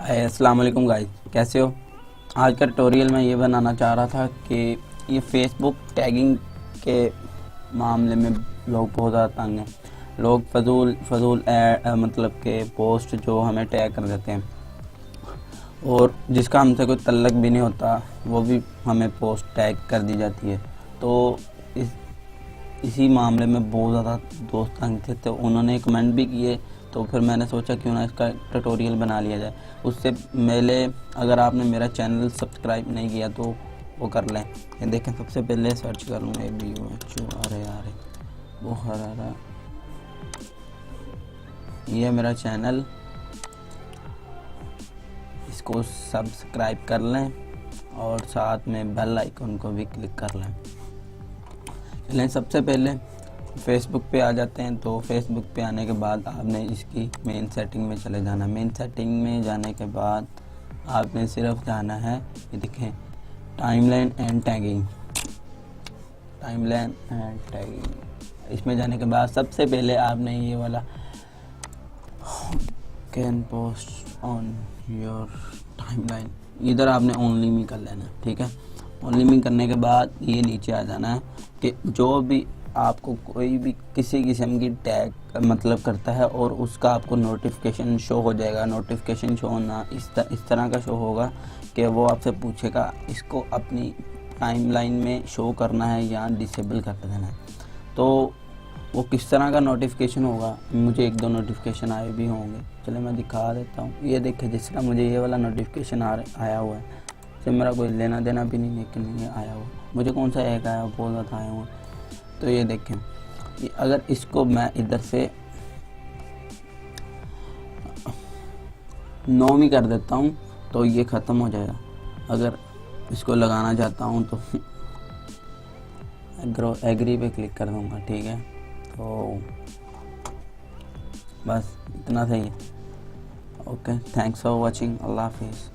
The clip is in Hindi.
अस्सलाम वालेकुम गाइस, कैसे हो। आज का ट्यूटोरियल मैं ये बनाना चाह रहा था कि ये फेसबुक टैगिंग के मामले में लोग बहुत ज़्यादा तंग हैं। लोग फजूल मतलब के पोस्ट जो हमें टैग कर देते हैं और जिसका हमसे कोई तल्लक भी नहीं होता वो भी हमें पोस्ट टैग कर दी जाती है। तो इसी मामले में बहुत ज़्यादा दोस्त तंग थे, तो उन्होंने कमेंट भी किए। तो फिर मैंने सोचा क्यों ना इसका ट्यूटोरियल बना लिया जाए। उससे पहले अगर आपने मेरा चैनल सब्सक्राइब नहीं किया तो वो कर लें। ये देखें, सबसे पहले सर्च कर लूँगा वो हरारा, ये मेरा चैनल, इसको सब्सक्राइब कर लें और साथ में बेल आइकन को भी क्लिक कर लें। चलें, सबसे पहले फेसबुक पे आ जाते हैं। तो फेसबुक पे आने के बाद आपने इसकी मेन सेटिंग में चले जाना। मेन सेटिंग में जाने के बाद आपने सिर्फ जाना है, ये देखें, टाइमलाइन एंड टैगिंग। इसमें जाने के बाद सबसे पहले आपने ये वाला can post on your timeline, इधर आपने ओनली मी कर लेना, ठीक है। ओनली मी करने के बाद ये नीचे आ जाना है कि जो भी आपको कोई भी किसी किस्म की टैग मतलब करता है और उसका आपको नोटिफिकेशन शो हो जाएगा। नोटिफिकेशन शो होना इस तरह का शो होगा कि वो आपसे पूछेगा इसको अपनी टाइमलाइन में शो करना है या डिसेबल कर देना है। तो वो किस तरह का नोटिफिकेशन होगा, मुझे एक दो नोटिफिकेशन आए भी होंगे। चलो मैं दिखा देता हूँ। ये देखिए, जिस तरह मुझे ये वाला नोटिफिकेशन आया हुआ है, इससे मेरा कोई लेना देना भी नहीं, लेकिन ये आया हुआ। मुझे कौन सा एक आया, बहुत ज़्यादा आया हुआ। तो ये देखें, अगर इसको मैं इधर से नो भी कर देता हूँ तो ये ख़त्म हो जाएगा। अगर इसको लगाना चाहता हूँ तो एग्री पे क्लिक कर दूँगा, ठीक है। तो बस इतना सही है। ओके, थैंक्स फॉर वॉचिंग, अल्लाह हाफिज़।